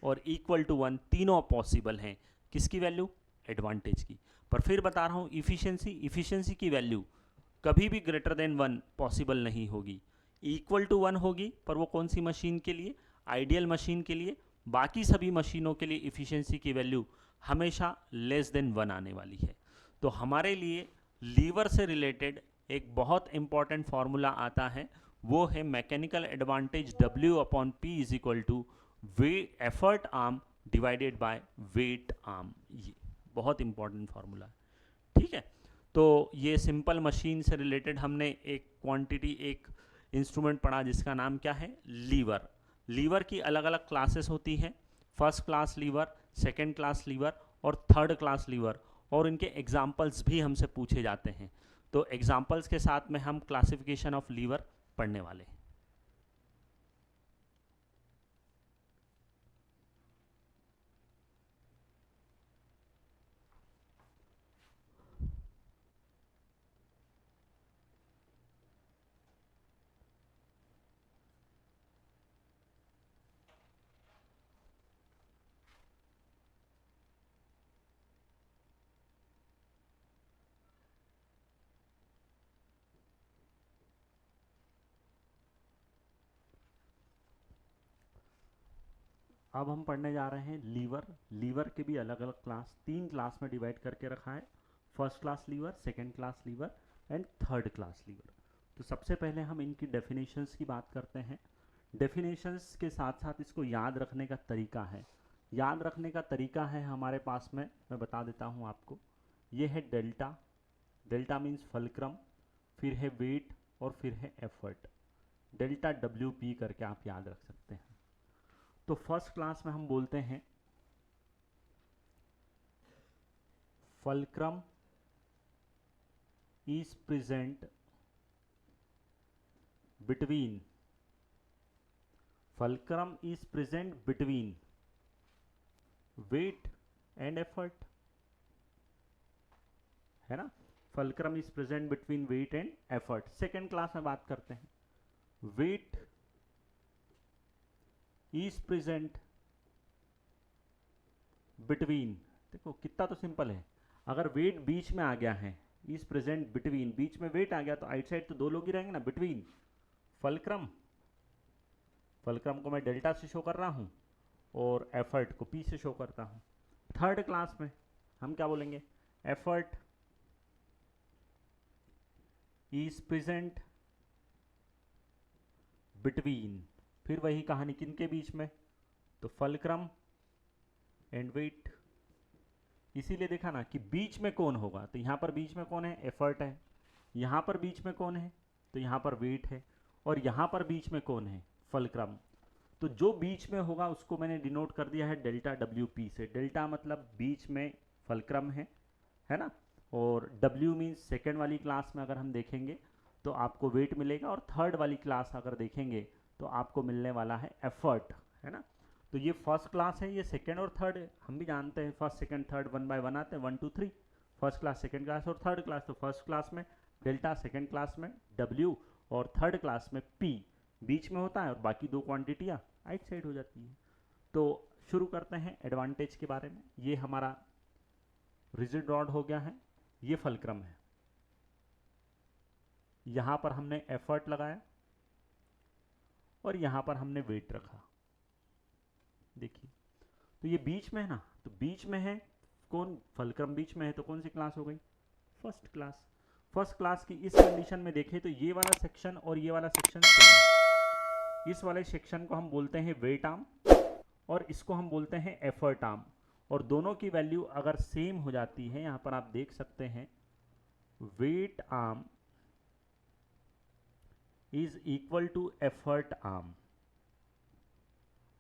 और इक्वल टू 1 तीनों पॉसिबल हैं। किसकी वैल्यू, एडवांटेज की। पर फिर बता रहा हूँ इफिशिएंसी की वैल्यू कभी भी ग्रेटर देन 1 पॉसिबल नहीं होगी। इक्वल टू 1 होगी, पर वो कौन सी मशीन के लिए, आइडियल मशीन के लिए। बाकी सभी मशीनों के लिए इफिशिएंसी की वैल्यू हमेशा लेस देन 1 आने वाली है। तो हमारे लिए लीवर से रिलेटेड एक बहुत इंपॉर्टेंट फॉर्मूला आता है, वो है mechanical advantage W upon P is equal to effort arm divided by weight arm. ये बहुत इंपॉर्टेंट फॉर्मूला है, ठीक है। तो ये सिंपल मशीन से रिलेटेड हमने एक क्वांटिटी, एक इंस्ट्रूमेंट पढ़ा जिसका नाम क्या है, लीवर। लीवर की अलग अलग क्लासेस होती हैं, first class lever, second class lever और थर्ड क्लास लीवर, और इनके एग्जाम्पल्स भी हमसे पूछे जाते हैं। तो एग्जाम्पल्स के साथ में हम क्लासिफिकेशन ऑफ लीवर पढ़ने वाले हैं। अब हम पढ़ने जा रहे हैं लीवर। लीवर के भी अलग अलग क्लास, 3 क्लास में डिवाइड करके रखा है, first class lever, second class lever and third class liver. तो सबसे पहले हम इनकी डेफिनेशंस की बात करते हैं। डेफिनेशंस के साथ साथ इसको याद रखने का तरीका है। याद रखने का तरीका है हमारे पास में, मैं बता देता हूँ आपको। ये है डेल्टा, डेल्टा मीन्स फलक्रम, फिर है वेट और फिर है एफर्ट। डेल्टा डब्ल्यू पी करके आप याद रख सकते हैं। तो फर्स्ट क्लास में हम बोलते हैं fulcrum is present between, fulcrum is present between weight and effort, है ना। Fulcrum is present between weight and effort. Second class में बात करते हैं वेट इज प्रेजेंट बिटवीन। देखो कितना तो सिंपल है, अगर वेट बीच में आ गया है, इज प्रेजेंट बिटवीन, बीच में वेट आ गया तो आइट साइड तो दो लोग ही रहेंगे ना, बिटवीन फलक्रम, फलक्रम को मैं डेल्टा से शो कर रहा हूं और एफर्ट को पी से शो करता हूं। थर्ड क्लास में हम क्या बोलेंगे, एफर्ट इज प्रेजेंट बिटवीन, फिर वही कहानी किनके बीच में, तो फलक्रम एंड वेट। इसीलिए देखा ना कि बीच में कौन होगा, तो यहां पर बीच में कौन है, एफर्ट है। यहां पर बीच में कौन है, तो यहां पर वेट है। और यहां पर बीच में कौन है, फलक्रम। तो जो बीच में होगा उसको मैंने डिनोट कर दिया है डेल्टा डब्ल्यू पी से। डेल्टा मतलब बीच में फलक्रम है ना। और डब्ल्यू मीन्स सेकेंड वाली क्लास में अगर हम देखेंगे तो आपको वेट मिलेगा, और थर्ड वाली क्लास अगर देखेंगे तो आपको मिलने वाला है एफर्ट, है ना। तो ये फर्स्ट क्लास है, ये सेकेंड और थर्ड है। हम भी जानते हैं first second third one by one आते हैं, 1 2 3। फर्स्ट क्लास, सेकेंड क्लास और थर्ड क्लास। तो फर्स्ट क्लास में डेल्टा, सेकेंड क्लास में डब्ल्यू और थर्ड क्लास में पी बीच में होता है, और बाकी दो क्वांटिटियाँ राइट साइड हो जाती है। तो शुरू करते हैं एडवांटेज के बारे में। ये हमारा रिजिड रॉड हो गया है, ये फलक्रम है। यहां पर हमने एफर्ट लगाया और यहां पर हमने वेट रखा। देखिए तो ये बीच में है ना, तो बीच में है कौन, फलक्रम बीच में है, तो कौन सी क्लास हो गई, फर्स्ट क्लास। फर्स्ट क्लास की इस कंडीशन में देखें तो ये वाला सेक्शन और ये वाला सेक्शन सेम। इस वाले सेक्शन को हम बोलते हैं वेट आर्म और इसको हम बोलते हैं एफर्ट आर्म। और दोनों की वैल्यू अगर सेम हो जाती है, यहां पर आप देख सकते हैं weight arm is equal to effort arm.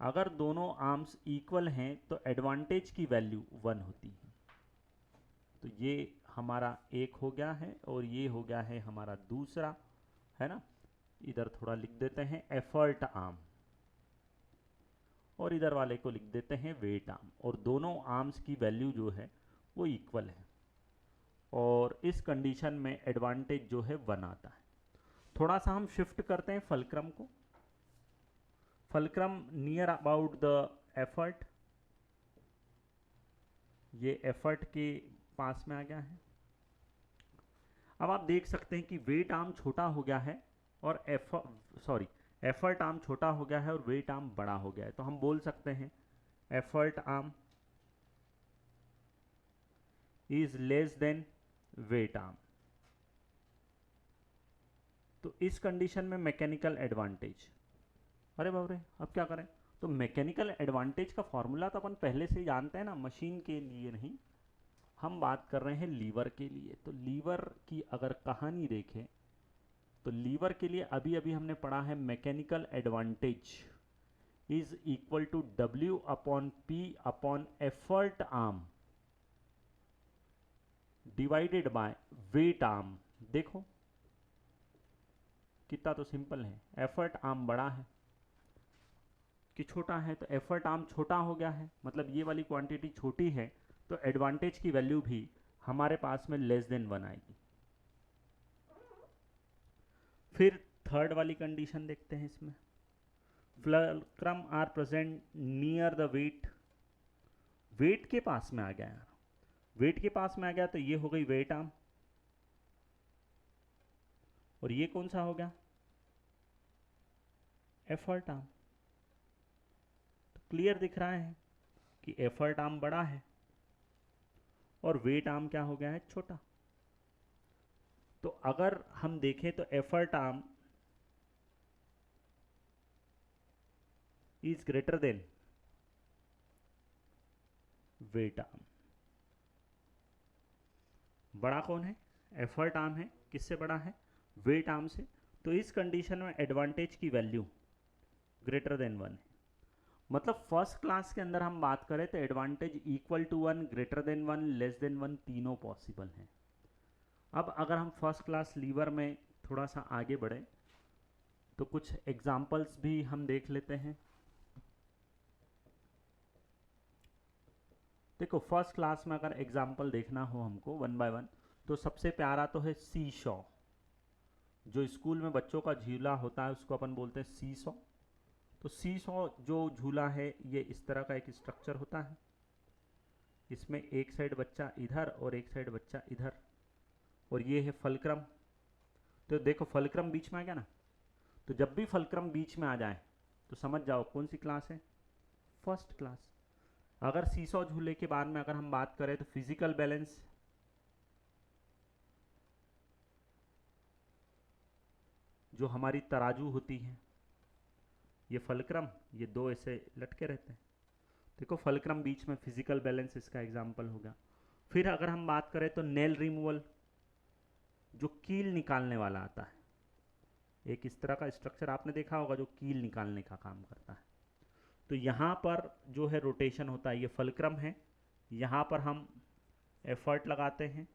अगर दोनों आर्म्स इक्वल हैं तो एडवांटेज की वैल्यू 1 होती है। तो ये हमारा एक हो गया है और ये हो गया है हमारा दूसरा, है ना। इधर थोड़ा लिख देते हैं एफर्ट आर्म और इधर वाले को लिख देते हैं वेट आर्म, और दोनों आर्म्स की वैल्यू जो है वो इक्वल है, और इस कंडीशन में एडवांटेज जो है 1 आता है। थोड़ा सा हम शिफ्ट करते हैं फलक्रम को, fulcrum near about the effort, ये एफर्ट के पास में आ गया है। अब आप देख सकते हैं कि वेट आर्म छोटा हो गया है और एफर्ट आर्म छोटा हो गया है और वेट आर्म बड़ा हो गया है। तो हम बोल सकते हैं effort arm is less than weight arm. तो इस कंडीशन में मैकेनिकल एडवांटेज, अरे बाप रे अब क्या करें, तो मैकेनिकल एडवांटेज का फॉर्मूला तो अपन पहले से ही जानते हैं ना, मशीन के लिए नहीं, हम बात कर रहे हैं लीवर के लिए। तो लीवर की अगर कहानी देखें तो लीवर के लिए अभी अभी हमने पढ़ा है mechanical advantage is equal to W upon P upon effort arm divided by weight arm. देखो कितना तो सिंपल है, एफर्ट आर्म बड़ा है कि छोटा है, तो एफर्ट आर्म छोटा हो गया है, मतलब ये वाली क्वांटिटी छोटी है, तो एडवांटेज की वैल्यू भी हमारे पास में लेस देन 1 आएगी। फिर थर्ड वाली कंडीशन देखते हैं इसमें, fulcrum are present near the weight, weight के पास में आ गया यार, वेट के पास में आ गया तो ये हो गई वेट आर्म, और ये कौन सा हो गया, एफर्ट आर्म। तो क्लियर दिख रहा है कि एफर्ट आर्म बड़ा है और वेट आर्म क्या हो गया है, छोटा। तो अगर हम देखें तो effort arm is greater than weight arm. बड़ा कौन है? एफर्ट आर्म है। किससे बड़ा है? वेट आर्म से। तो इस कंडीशन में एडवांटेज की वैल्यू ग्रेटर देन 1 है। मतलब फर्स्ट क्लास के अंदर हम बात करें तो advantage equal to 1, greater than 1, less than 1 तीनों पॉसिबल हैं। अब अगर हम फर्स्ट क्लास लीवर में थोड़ा सा आगे बढ़े तो कुछ एग्जाम्पल्स भी हम देख लेते हैं। देखो फर्स्ट क्लास में अगर एग्जाम्पल देखना हो हमको वन बाय वन, तो सबसे प्यारा तो है सी शॉ। जो स्कूल में बच्चों का झूला होता है उसको अपन बोलते हैं सी शॉ। तो सी शॉ जो झूला है ये इस तरह का एक स्ट्रक्चर होता है। इसमें एक साइड बच्चा इधर और एक साइड बच्चा इधर, और ये है फलक्रम। तो देखो फलक्रम बीच में आ गया ना, तो जब भी फलक्रम बीच में आ जाए तो समझ जाओ कौन सी क्लास है? First class. अगर सीसॉ झूले के बाद में अगर हम बात करें तो फिजिकल बैलेंस, जो हमारी तराजू होती है, ये फलक्रम, ये दो ऐसे लटके रहते हैं। देखो फलक्रम बीच में, फिजिकल बैलेंस इसका एग्जाम्पल होगा। फिर अगर हम बात करें तो नेल रिमूवल, जो कील निकालने वाला आता है। एक इस तरह का स्ट्रक्चर आपने देखा होगा जो कील निकालने का काम करता है। तो यहाँ पर जो है रोटेशन होता है, ये फलक्रम है। यहाँ पर हम एफर्ट लगाते हैं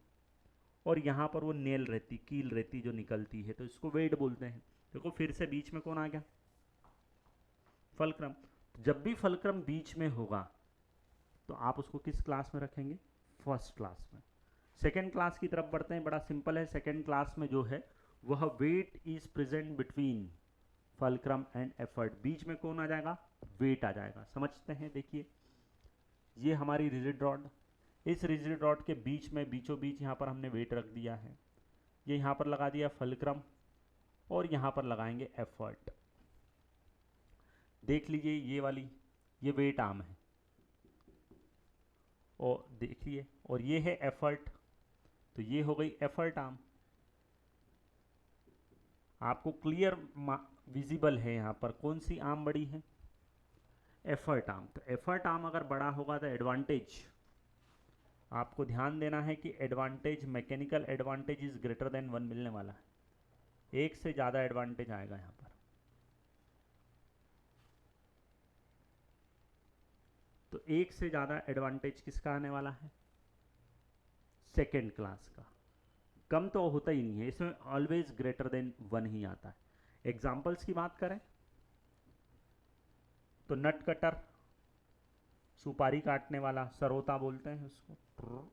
और यहाँ पर वो नेल रहती, कील रहती जो निकलती है, तो इसको वेट बोलते हैं। देखो फिर से बीच में कौन आ गया? फलक्रम। जब भी फलक्रम बीच में होगा तो आप उसको किस क्लास में रखेंगे? फर्स्ट क्लास में। सेकेंड क्लास की तरफ बढ़ते हैं, बड़ा सिंपल है। सेकेंड क्लास में जो है वह weight is present between fulcrum and effort. बीच में कौन आ जाएगा? वेट आ जाएगा। समझते हैं, देखिए ये हमारी रिजिड रॉड, इस रिजिड रॉड के बीच में बीचों बीच यहाँ पर हमने वेट रख दिया है। ये यहाँ पर लगा दिया फलक्रम और यहाँ पर लगाएंगे एफर्ट। देख लीजिए ये वाली, ये वेट आर्म है और देखिए, और ये है एफर्ट, तो ये हो गई एफर्ट आर्म। आपको क्लियर विजिबल है यहाँ पर कौन सी आर्म बड़ी है? Effort arm. तो एफर्ट आर्म अगर बड़ा होगा तो एडवांटेज, आपको ध्यान देना है कि advantage, mechanical advantage is greater than 1 मिलने वाला है। एक से ज़्यादा एडवांटेज आएगा यहाँ पर। तो एक से ज़्यादा एडवांटेज किसका आने वाला है? सेकेंड क्लास का। कम तो होता ही नहीं है, इसमें ऑलवेज ग्रेटर देन 1 ही आता है। एग्जाम्पल्स की बात करें तो नट कटर, सुपारी काटने वाला, सरोता बोलते हैं उसको।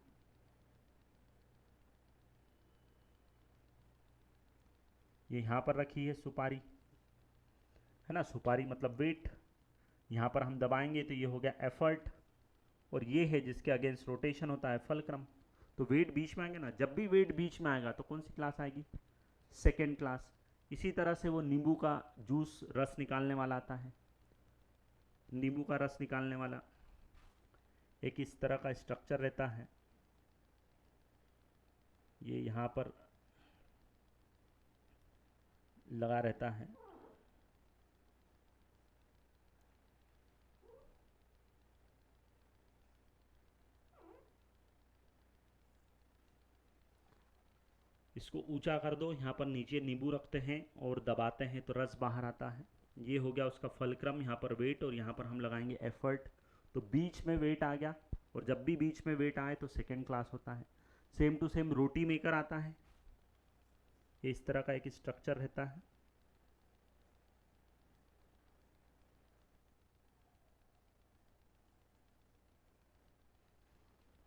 ये यहाँ पर रखी है सुपारी, है ना, सुपारी मतलब वेट। यहाँ पर हम दबाएंगे तो ये हो गया एफर्ट, और ये है जिसके अगेंस्ट रोटेशन होता है फलक्रम। तो वेट बीच में आएंगे ना, जब भी वेट बीच में आएगा तो कौन सी क्लास आएगी? Second class. इसी तरह से वो नींबू का जूस, रस निकालने वाला आता है। नींबू का रस निकालने वाला एक इस तरह का स्ट्रक्चर रहता है, ये यहाँ पर लगा रहता है। इसको ऊंचा कर दो, यहाँ पर नीचे नींबू रखते हैं और दबाते हैं तो रस बाहर आता है। ये हो गया उसका फलक्रम, यहाँ पर वेट और यहाँ पर हम लगाएंगे एफर्ट। तो बीच में वेट आ गया, और जब भी बीच में वेट आए तो सेकेंड क्लास होता है। Same to same roti maker आता है, ये इस तरह का एक स्ट्रक्चर रहता है।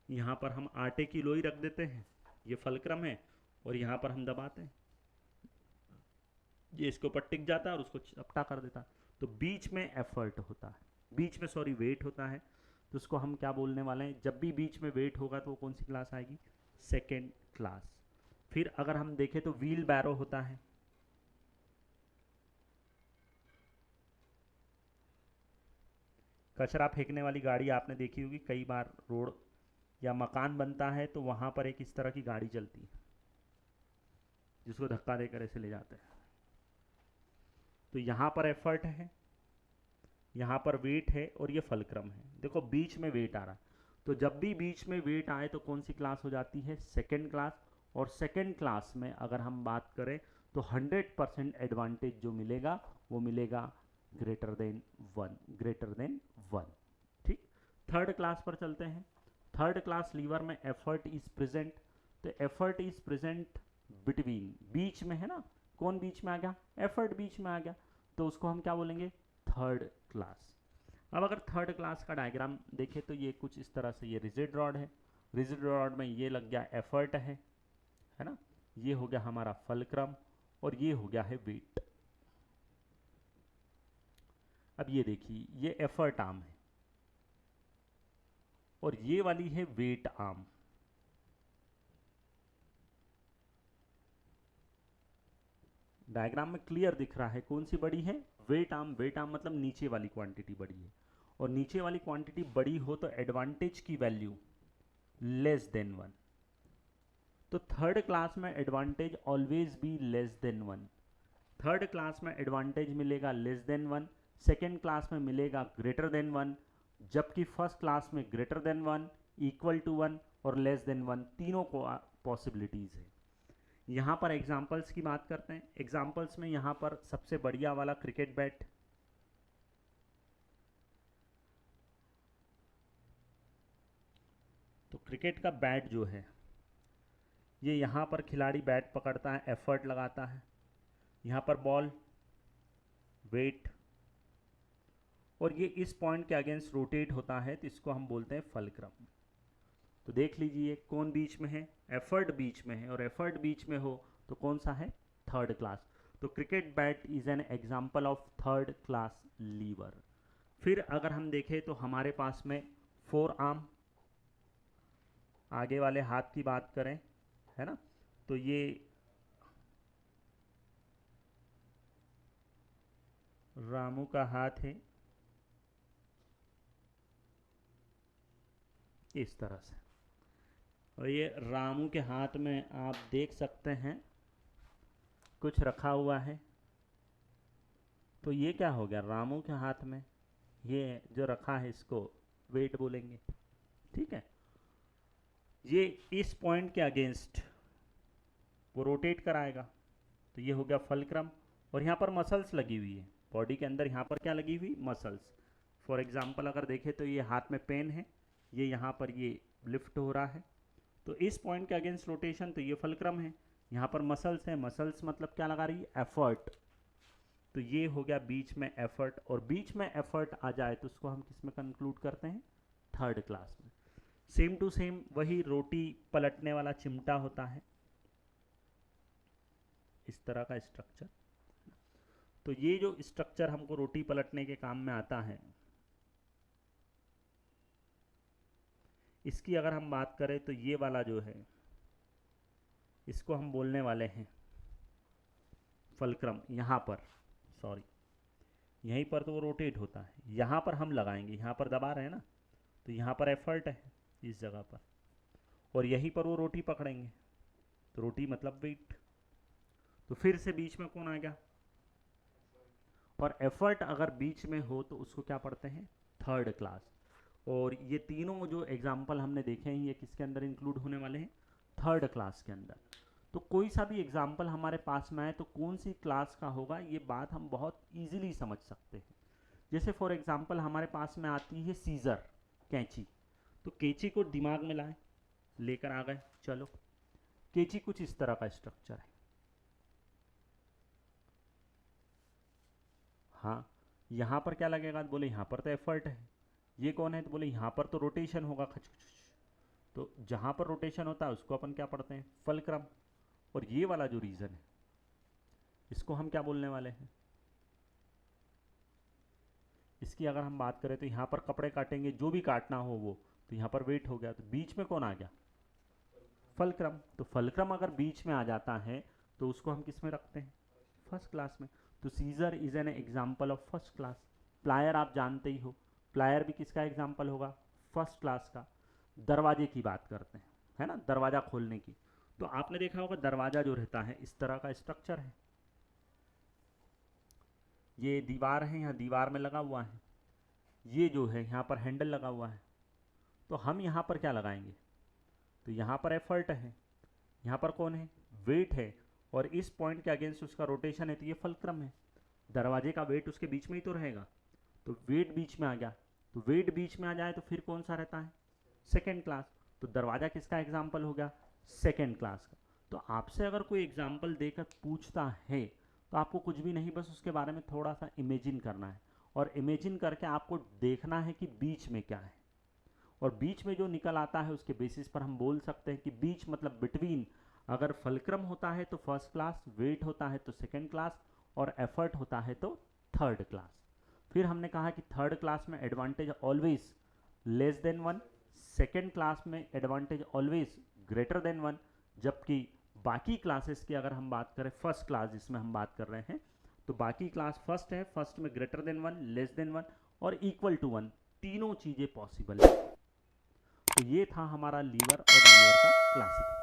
यहाँ पर हम आटे की लोई रख देते हैं, ये फलक्रम है, और यहाँ पर हम दबाते हैं, ये इसके ऊपर टिक जाता है और उसको चपटा कर देता है। तो बीच में एफर्ट होता है, बीच में सॉरी वेट होता है। तो उसको हम क्या बोलने वाले हैं? जब भी बीच में वेट होगा तो वो कौन सी क्लास आएगी? Second class. फिर अगर हम देखें तो व्हील बैरो होता है, कचरा फेंकने वाली गाड़ी आपने देखी होगी कई बार। रोड या मकान बनता है तो वहाँ पर एक इस तरह की गाड़ी चलती है, जिसको धक्का देकर ऐसे ले जाते हैं। तो यहाँ पर एफर्ट है, यहाँ पर वेट है और ये फलक्रम है। देखो बीच में वेट आ रहा है, तो जब भी बीच में वेट आए तो कौन सी क्लास हो जाती है? Second class. और सेकेंड क्लास में अगर हम बात करें तो 100% एडवांटेज जो मिलेगा वो मिलेगा ग्रेटर देन 1, ग्रेटर देन 1। ठीक, थर्ड क्लास पर चलते हैं। थर्ड क्लास लीवर में एफर्ट इज प्रेजेंट, तो एफर्ट इज प्रेजेंट बिटवीन, बीच में है ना, कौन बीच में आ गया? एफर्ट बीच में आ गया, तो उसको हम क्या बोलेंगे? Third class. अब अगर थर्ड क्लास का डायग्राम देखें तो ये कुछ इस तरह से, ये रिजिड रॉड है, रिजिड रॉड में ये लग गया एफर्ट है ना, ये हो गया हमारा फलक्रम और ये हो गया है वेट। अब ये देखिए, ये एफर्ट आर्म है और ये वाली है वेट आर्म। डायग्राम में क्लियर दिख रहा है कौन सी बड़ी है? Weight arm. वेट आर्म मतलब नीचे वाली क्वांटिटी बड़ी है, और नीचे वाली क्वांटिटी बड़ी हो तो एडवांटेज की वैल्यू लेस देन 1। तो थर्ड क्लास में advantage always be less than 1। Third class में एडवांटेज मिलेगा लेस देन 1, सेकेंड क्लास में मिलेगा ग्रेटर देन 1, जबकि फर्स्ट क्लास में ग्रेटर देन 1, इक्वल टू 1 और लेस देन 1 तीनों को पॉसिबिलिटीज़ है। यहाँ पर एग्जाम्पल्स की बात करते हैं। एग्जाम्पल्स में यहाँ पर सबसे बढ़िया वाला क्रिकेट बैट, तो क्रिकेट का बैट जो है ये यहाँ पर खिलाड़ी बैट पकड़ता है, एफर्ट लगाता है, यहाँ पर बॉल, वेट, और ये इस पॉइंट के अगेंस्ट रोटेट होता है, तो इसको हम बोलते हैं फलक्रम। तो देख लीजिए कौन बीच में है? एफर्ट बीच में है, और एफर्ट बीच में हो तो कौन सा है? Third class. तो cricket bat is an example of third class lever. फिर अगर हम देखें तो हमारे पास में फोर आर्म, आगे वाले हाथ की बात करें, है ना, तो ये रामू का हाथ है इस तरह से, और ये रामू के हाथ में आप देख सकते हैं कुछ रखा हुआ है। तो ये क्या हो गया? रामू के हाथ में ये जो रखा है इसको वेट बोलेंगे। ठीक है, ये इस पॉइंट के अगेंस्ट वो रोटेट कराएगा, तो ये हो गया फलक्रम। और यहाँ पर मसल्स लगी हुई है बॉडी के अंदर, यहाँ पर क्या लगी हुई? मसल्स। फॉर एग्जांपल अगर देखें तो ये हाथ में पेन है, ये यहाँ पर ये लिफ्ट हो रहा है, तो इस पॉइंट के अगेंस्ट रोटेशन, तो ये फलक्रम है। यहाँ पर मसल्स है, मसल्स मतलब क्या लगा रही है? एफर्ट। तो ये हो गया बीच में एफर्ट, और बीच में एफर्ट आ जाए तो उसको हम किस में कंक्लूड करते हैं? थर्ड क्लास में। सेम टू सेम वही रोटी पलटने वाला चिमटा होता है, इस तरह का स्ट्रक्चर। तो ये जो स्ट्रक्चर हमको रोटी पलटने के काम में आता है, इसकी अगर हम बात करें तो ये वाला जो है इसको हम बोलने वाले हैं फलक्रम। यहाँ पर सॉरी, यहीं पर तो वो रोटेट होता है, यहाँ पर हम लगाएंगे, यहाँ पर दबा रहे हैं ना, तो यहाँ पर एफर्ट है इस जगह पर, और यहीं पर वो रोटी पकड़ेंगे, तो रोटी मतलब वेट। तो फिर से बीच में कौन आ गया? और एफर्ट अगर बीच में हो तो उसको क्या पढ़ते हैं? Third class. और ये तीनों जो एग्जाम्पल हमने देखे हैं ये किसके अंदर इंक्लूड होने वाले हैं? थर्ड क्लास के अंदर। तो कोई सा भी एग्जाम्पल हमारे पास में आए तो कौन सी क्लास का होगा, ये बात हम बहुत ईजिली समझ सकते हैं। जैसे फॉर एग्जाम्पल हमारे पास में आती है सीजर, कैंची, तो कैंची को दिमाग में लाए, लेकर आ गए, चलो कैंची कुछ इस तरह का स्ट्रक्चर है। हाँ, यहाँ पर क्या लगेगा? तो बोले यहाँ पर तो एफर्ट है। ये कौन है? तो बोले यहाँ पर तो रोटेशन होगा, खच खच। तो जहाँ पर रोटेशन होता है उसको अपन क्या पढ़ते हैं? फलक्रम। और ये वाला जो रीजन है इसको हम क्या बोलने वाले हैं? इसकी अगर हम बात करें तो यहाँ पर कपड़े काटेंगे, जो भी काटना हो वो, तो यहाँ पर वेट हो गया, तो बीच में कौन आ गया? फलक्रम। तो फलक्रम अगर बीच में आ जाता है तो उसको हम किस में रखते हैं? फर्स्ट क्लास में। तो scissor is an example of first class. Plier आप जानते ही हो, प्लायर भी किसका एग्जाम्पल होगा? फर्स्ट क्लास का। दरवाजे की बात करते हैं, है ना, दरवाज़ा खोलने की, तो आपने देखा होगा दरवाज़ा जो रहता है इस तरह का स्ट्रक्चर है, ये दीवार है, यहाँ दीवार में लगा हुआ है, ये जो है यहाँ पर हैंडल लगा हुआ है। तो हम यहाँ पर क्या लगाएंगे, तो यहाँ पर एफर्ट है, यहाँ पर कौन है, वेट है, और इस पॉइंट के अगेंस्ट उसका रोटेशन है, तो ये फलक्रम है। दरवाजे का वेट उसके बीच में ही तो रहेगा, तो वेट बीच में आ गया, तो वेट बीच में आ जाए तो फिर कौन सा रहता है, सेकेंड क्लास। तो दरवाजा किसका एग्जाम्पल हो गया, सेकेंड क्लास का। तो आपसे अगर कोई एग्जाम्पल देकर पूछता है तो आपको कुछ भी नहीं, बस उसके बारे में थोड़ा सा इमेजिन करना है, और इमेजिन करके आपको देखना है कि बीच में क्या है, और बीच में जो निकल आता है उसके बेसिस पर हम बोल सकते हैं कि बीच मतलब बिटवीन, अगर फलक्रम होता है तो फर्स्ट क्लास, वेट होता है तो सेकेंड क्लास, और एफर्ट होता है तो थर्ड क्लास। फिर हमने कहा कि थर्ड क्लास में advantage always less than one, second class में advantage always greater than one, जबकि बाकी क्लासेस की अगर हम बात करें, फर्स्ट क्लास जिसमें हम बात कर रहे हैं, तो बाकी क्लास फर्स्ट है, फर्स्ट में greater than one, less than one और इक्वल टू वन, तीनों चीज़ें पॉसिबल है। तो ये था हमारा लीवर और लीवर का क्लासिफिकेशन।